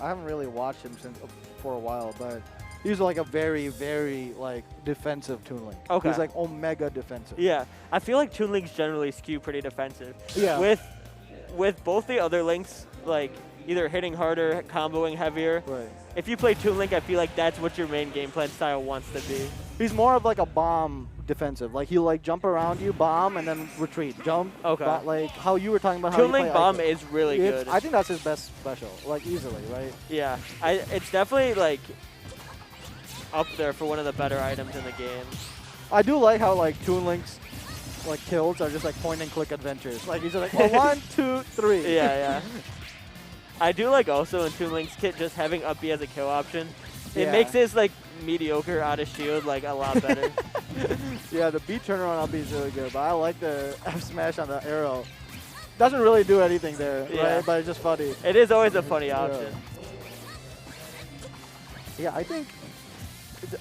I haven't really watched him since for a while, but he's like a very, very like defensive Toon Link. Okay. He's like omega defensive. Yeah, I feel like Toon Links generally skew pretty defensive. Yeah. With both the other links, like either hitting harder, comboing heavier. Right. If you play Toon Link, I feel like that's what your main game plan style wants to be. He's more of like a bomb defensive. Like he'll like jump around you, bomb, and then retreat. Jump. Okay. Like how you were talking about. Toon how Link you play bomb Ico. is really good. I think that's his best special. Like easily, right? Yeah, it's definitely like up there for one of the better items in the game. I do like how like Toon Link's like kills are just like point and click adventures. Like he's just like, oh, 1, 2, 3. Yeah. I do like also in Toon Link's kit just having up B as a kill option. It Yeah. makes his like mediocre out of shield like a lot better. Yeah, the B turnaround on B is really good, but I like the F smash on the arrow. Doesn't really do anything there, Yeah. right? But it's just funny. It is always a funny option. Yeah, I think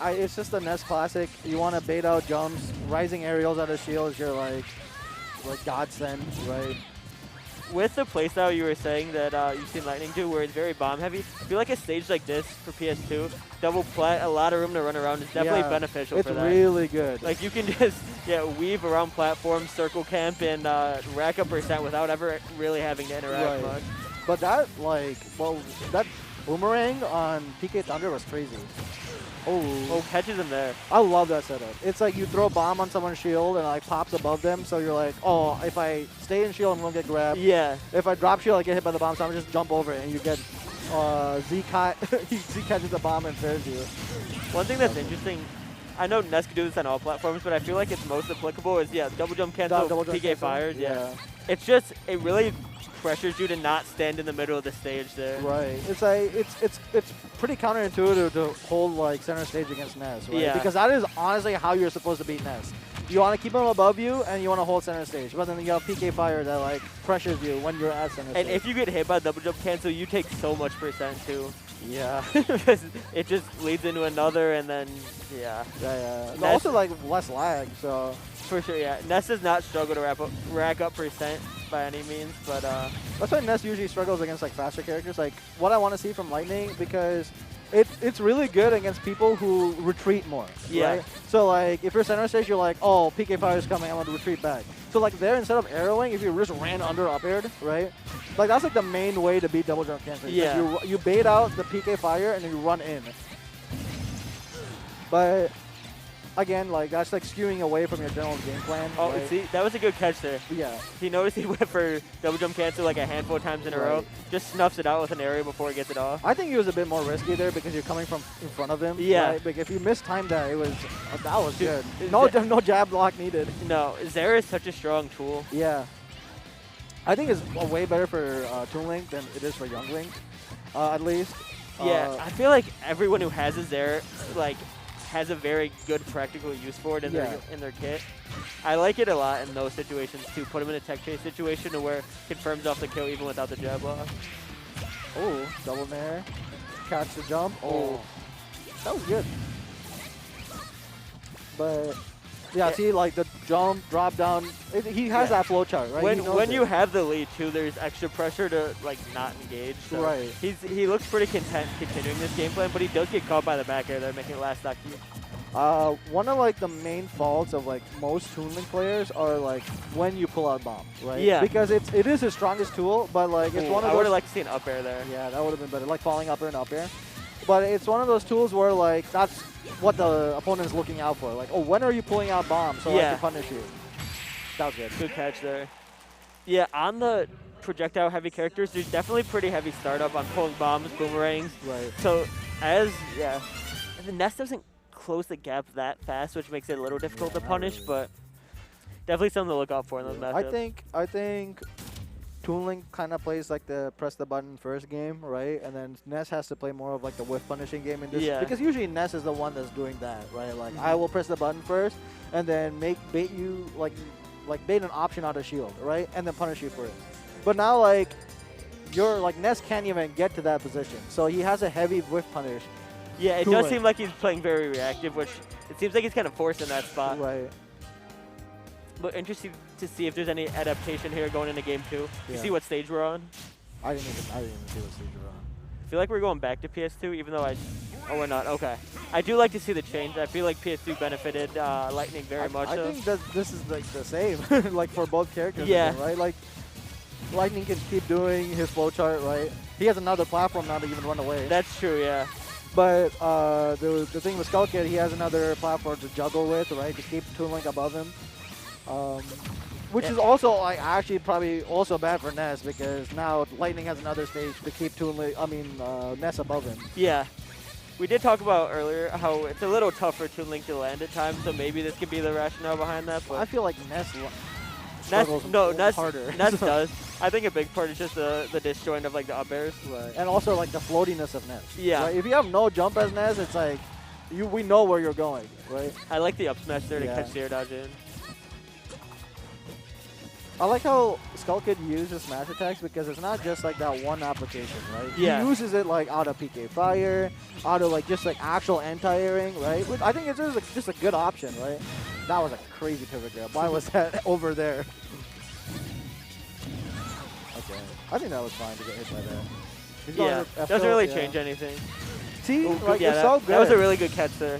it's just a Ness classic. You want to bait out jumps, rising aerials out of shields. You're like godsend, right? With the playstyle you were saying that you've seen Lightning do, where it's very bomb heavy, I feel like a stage like this for PS2, double plat, a lot of room to run around is definitely beneficial for that. It's really good. Like you can just weave around platforms, circle camp, and rack up percent without ever really having to interact much. But that that boomerang on PK Thunder was crazy. Oh, catches him there. I love that setup. It's like you throw a bomb on someone's shield and it like pops above them, so you're like, oh, if I stay in shield, I'm gonna get grabbed. Yeah. If I drop shield, I get hit by the bomb, so I'm just jump over it and you get Z catches the bomb and fares you. One thing that's interesting, I know Ness can do this on all platforms, but I feel like it's most applicable is double jump cancel, Double jump PK cancel. fires. Yeah. It's just it really pressures you to not stand in the middle of the stage there. Right. It's like it's pretty counterintuitive to hold like center stage against Ness, right? Yeah. Because that is honestly how you're supposed to beat Ness. You want to keep him above you and you want to hold center stage, but then you have PK fire that like pressures you when you're at center stage. And if you get hit by double jump cancel, you take so much percent too. Yeah. Because it just leads into another, and then Yeah. Ness, Also like less lag, so. for sure, yeah. Ness does not struggle to rack up percent by any means, but That's why Ness usually struggles against like faster characters. Like what I want to see from Lightning, because it's really good against people who retreat more. Yeah. Right? So like if you're center stage, you're like, oh, PK fire is coming, I want to retreat back. So like there, instead of arrowing, if you just ran under up aired, right? Like that's like the main way to beat double jump cancel. Yeah. Like you bait out the PK fire and then you run in. But again, like that's like skewing away from your general game plan. oh, right? see, that was a good catch there. Yeah. He noticed he went for double jump cancel like a handful of times in a row. Just snuffs it out with an area before he gets it off. I think he was a bit more risky there because you're coming from in front of him. Yeah. Right? Like if you mistimed that, that was Dude, good. No jab block needed. No, Zera is such a strong tool. Yeah. I think it's way better for Toon Link than it is for Young Link, at least. Yeah, I feel like everyone who has a Zera like has a very good practical use for it in their kit. I like it a lot in those situations too. Put him in a tech chase situation to where it confirms off the kill even without the jab block. Oh, double nair. Catch the jump. Oh, that was good. But yeah, see, like the jump, drop down. He has that flow chart, right? When you have the lead too, there's extra pressure to like not engage. So right. He looks pretty content continuing this game plan, but he does get caught by the back air there, making it last stock. One of like the main faults of like most Toon Link players are like when you pull out bomb, right? Yeah. Because it is his strongest tool, but like it's one of those. I would have liked to see an up air there. Yeah, that would have been better, like falling up air and up air. But it's one of those tools where like that's what the opponent is looking out for. Like, oh, when are you pulling out bombs so I can punish you? That was good. Good catch there. Yeah, on the projectile heavy characters, there's definitely pretty heavy startup on pulling bombs, boomerangs. Right. So the Ness doesn't close the gap that fast, which makes it a little difficult to punish, but definitely something to look out for in those matchups. I think Toon Link kind of plays like the press the button first game, right? And then Ness has to play more of like the whiff punishing game in this. Yeah. Because usually Ness is the one that's doing that, right? Like I will press the button first and then bait you like bait an option out of shield, right? And then punish you for it. But now like Ness can't even get to that position. So he has a heavy whiff punish. Yeah, it does seem like he's playing very reactive, which it seems like he's kind of forced in that spot. Right. But interesting to see if there's any adaptation here going into game 2. You see what stage we're on? I didn't even see what stage we're on. I feel like we're going back to PS2, even though oh, we're not. Okay. I do like to see the change. I feel like PS2 benefited Lightning very much. I think that this is like the same, like for both characters. Yeah. Again, right? Like Lightning can keep doing his flowchart, right? He has another platform now to even run away. That's true, yeah. But the thing with Skokie, he has another platform to juggle with, right? To keep Toon Link above him. Which is also like actually probably also bad for Ness because now Lightning has another stage to keep Ness above him. Yeah. We did talk about earlier how it's a little tough for Toon Link to land at times, so maybe this could be the rationale behind that. But I feel like Ness struggles harder. Ness does. I think a big part is just the disjoint of like the up airs. Right. And also like the floatiness of Ness. Yeah. Right? If you have no jump as Ness, it's like we know where you're going, right? I like the up smash there to catch zero dodge in. I like how Skokie uses smash attacks because it's not just like that one application, right? Yeah. He uses it like out of PK Fire, out of like just like actual anti-airing, right? But I think it's just a good option, right? That was a crazy pivot grab. Why was that over there? Okay. I think that was fine to get hit by that. He's going Yeah, to doesn't really change anything. See, Ooh, like yeah, it's so good. That was a really good catch there.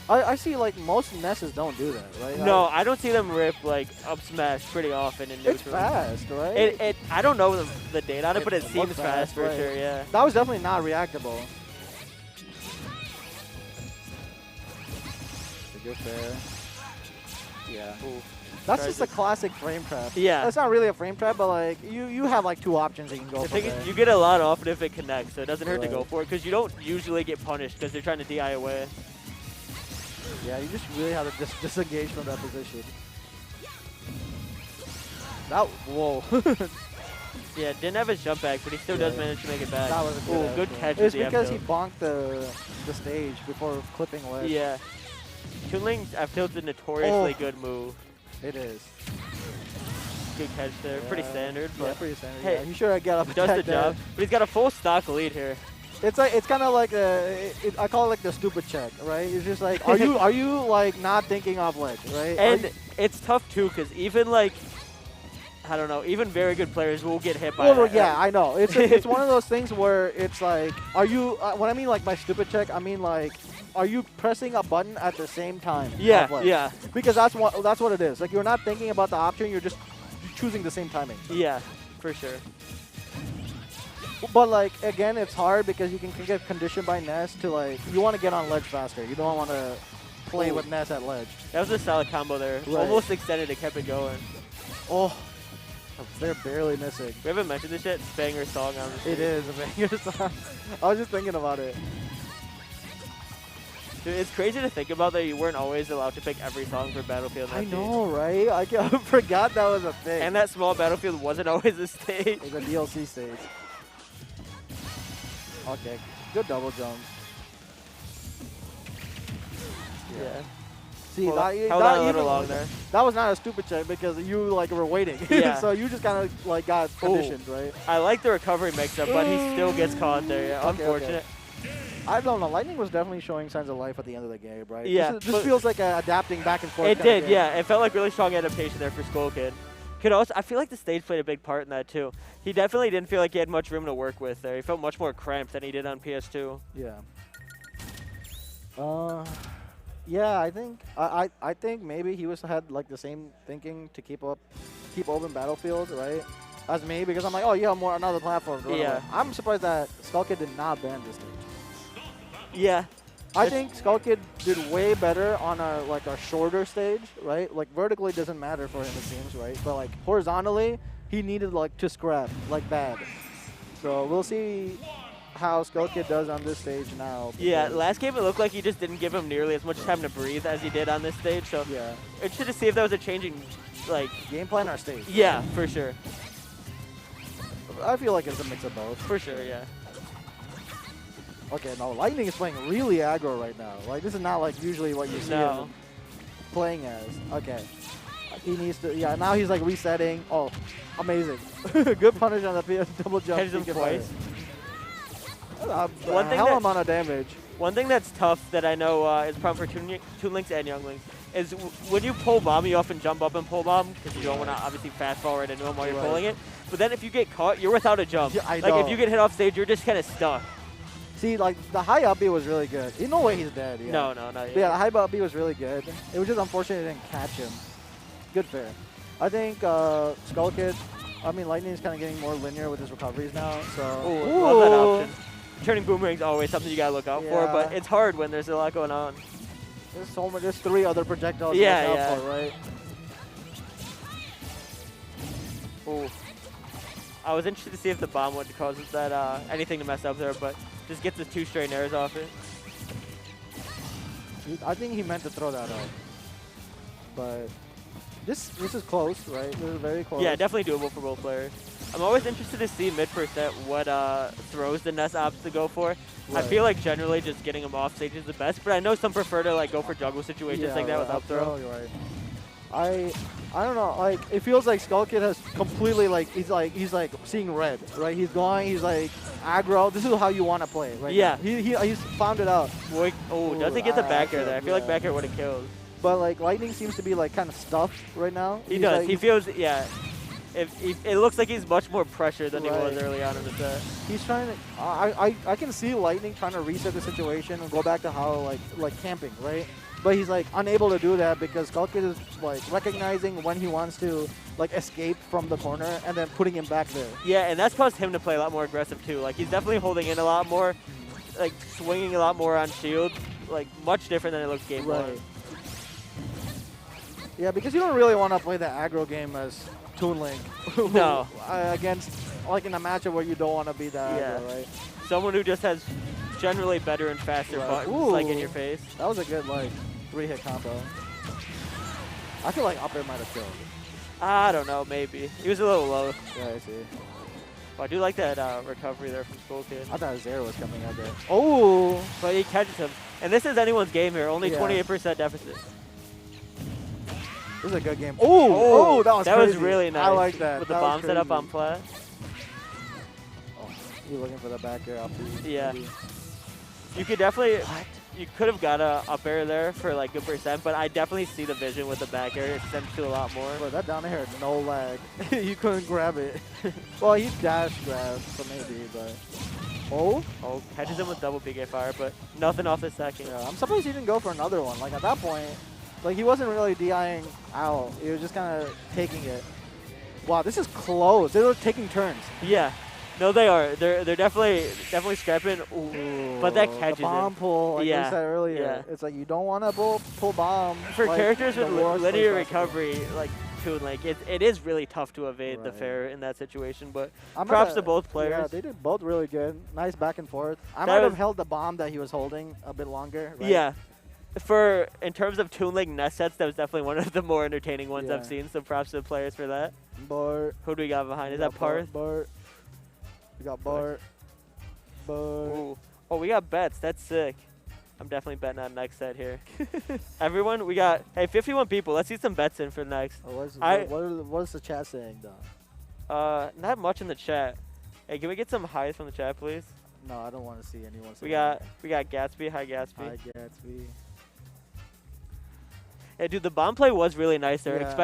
I see like most Nesses don't do that, right? No, I don't see them rip like up smash pretty often in neutral. It's fast, right? I don't know the data on it, but it seems looks fast for right. sure, yeah. That was definitely not reactable. A good fair. Yeah. Ooh. That's just a classic frame trap. Yeah. That's not really a frame trap, but like you have like two options that you can go The for. thing is, you get a lot off it if it connects, so it doesn't hurt to go for it, because you don't usually get punished because they're trying to DI away. Yeah, you just really have to disengage from that position. That, whoa. Yeah, didn't have his jump back, but he still does manage to make it back. That was a good good catch. It's with the because F he bonked the stage before clipping ledge. Yeah. Toon Link's F tilt's a notoriously good move. It is. Good catch there. Pretty standard, but yeah, pretty standard. hey, yeah. He should have got up does attack the there. job. But he's got a full stock lead here. It's like it's kind of like I call it like the stupid check, right? It's just like are you like not thinking off ledge, right? And it's tough too, because even like I don't know, even very good players will get hit by that. Yeah, I know. It's one of those things where it's like, are you? When I mean like by stupid check, I mean like, are you pressing a button at the same time? Yeah, yeah. Because that's what it is. Like you're not thinking about the option, you're just choosing the same timing. Yeah, for sure. But like again, it's hard because you can get conditioned by Ness to like you want to get on ledge faster. You don't want to play with Ness at ledge. That was a solid combo there. Right. Almost extended it, kept it going. Oh, they're barely missing. We haven't mentioned this yet. It's banger song on the It is a banger song. I was just thinking about it. Dude, it's crazy to think about that you weren't always allowed to pick every song for Battlefield. I know, right? I forgot that was a thing. And that small Battlefield wasn't always a stage. It was a DLC stage. Okay, good double jump. Yeah. See, Held that a even, little long there. That was not a stupid check because you like were waiting. Yeah. So you just kind of like got conditioned, right? I like the recovery mix-up, but he still gets caught there. Yeah, Okay, unfortunate. okay. I don't know. Lightning was definitely showing signs of life at the end of the game, right? Yeah. This feels like adapting back and forth. It kind of did, game. yeah. It felt like really strong adaptation there for Skokie. Could also, I feel like the stage played a big part in that too. He definitely didn't feel like he had much room to work with there. He felt much more cramped than he did on PS2. Yeah. Yeah, I think maybe he had like the same thinking to keep open Battlefield, right? As me, because I'm like, oh, you have another platform. Yeah. I'm surprised that Skokie did not ban this stage. Yeah. I think Skokie did way better on a shorter stage, right? Like vertically doesn't matter for him, it seems, right? But like horizontally, he needed like to scrap like bad. So we'll see how Skokie does on this stage now. Yeah, last game it looked like he just didn't give him nearly as much time to breathe as he did on this stage. So yeah, interested to see if that was a changing like game plan or stage. Yeah, for sure. I feel like it's a mix of both. For sure, yeah. Okay, no, Lightning is playing really aggro right now. Like this is not like usually what you see him playing as. Okay. He needs to, yeah, now he's like resetting. Oh, amazing. Good punish on the double jump. Catches him twice. One thing hell that- amount of damage. One thing that's tough that I know is a problem for Toon Links and Young Links is when you pull bomb, you often jump up and pull bomb because you don't want to obviously fast forward into him while you're pulling it. But then if you get caught, you're without a jump. Yeah, I like know. if you get hit off stage, you're just kind of stuck. See, like the high up B was really good. You know way he's dead. Yeah. No, not But yet. yeah, the high up B was really good. It was just unfortunate it didn't catch him. Good fair. I think Skokie, I mean Lightning is kind of getting more linear with his recoveries now. So. Ooh, love that option. Turning boomerang's always something you gotta look out for, but Yeah. it's hard when there's a lot going on. There's so much. There's 3 other projectiles Yeah, to look yeah. out for, right? Ooh. I was interested to see if the bomb would cause that anything to mess up there, but just gets the 2 straight nairs off it. I think he meant to throw that out. But this is close, right? This is very close. Yeah, definitely doable for both players. I'm always interested to see mid-percent what throws the Ness opts to go for. I Right. feel like generally just getting them off stage is the best, but I know some prefer to like go for juggle situations like that with up throw. You're right. I don't know. Like it feels like Skokie has completely he's seeing red, right? He's going. He's like aggro. This is how you want to play, right? Yeah. Now. He's found it out. Oh, doesn't get the back air there. I feel like yeah. back air would have killed. But like Lightning seems to be like kind of stuffed right now. He He's does. like- He feels, yeah. It looks like he's much more pressure than he was Right. early on in the set. He's trying to. I can see Lightning trying to reset the situation and go back to how like camping, right? But he's like unable to do that because Skokie is like recognizing when he wants to like escape from the corner and then putting him back there. Yeah, and that's caused him to play a lot more aggressive too. Like he's definitely holding in a lot more, like swinging a lot more on shield, like much different than it looks game one. Right. Yeah, because you don't really want to play the aggro game as Toon Link. No. Against like in a matchup where you don't want to be that Yeah. aggro, right? Someone who just has generally better and faster Right. buttons like in Ooh. your face. That was a good like 3-hit combo. I feel like up air might have killed. I don't know, maybe. He was a little low. Yeah, I see. But I do like that recovery there from Skokie. I thought Zero was coming out there. Oh! But he catches him. And this is anyone's game here, only Yeah. 28% deficit. This is a good game. Oh, that was That was crazy. really nice. I like that. With the That was bomb set up crazy. on plat. Oh, you're looking for the back air up B. Yeah. maybe. You could definitely, What? you could have got a up air there for like good percent, but I definitely see the vision with the back air. It sends to a lot more. Bro, that down air had no lag. You couldn't grab it. Well, he dash grabbed, so maybe, but. Oh? Oh, catches him with double PK fire, but nothing off the second. Yeah, I'm surprised he didn't go for another one. Like, at that point, like, he wasn't really DIing out. He was just kind of taking it. Wow, this is close. They were taking turns. Yeah. No, they are. They're definitely scrapping. Ooh. But that catches the bomb him. pull, like Yeah, we said earlier. yeah. It's like you don't want to pull bomb. For like, characters the with worst linear place possible. recovery, like Toon, like it is really tough to evade the Right. fair in that situation. But I'm props gonna- to both Yeah, players. they did both really good. Nice back and forth. I That might have was- held the bomb that he was holding a bit longer. Right? Yeah. In terms of Toon Link Ness sets, that was definitely one of the more entertaining ones Yeah. I've seen. So props to the players for that. Bart. Who do we got behind? Is We that got Parth? Bart. We got Bart. Bart. Ooh. Oh, we got bets. That's sick. I'm definitely betting on next set here. Everyone, we got 51 people. Let's see some bets in for next. Oh, I- what's the chat saying though? Not much in the chat. Hey, can we get some highs from the chat, please? No, I don't want to see anyone. We saying got Gatsby. Hi, Gatsby. Hi, Gatsby. Hey, dude, the bomb play was really nice there, Yeah. especially.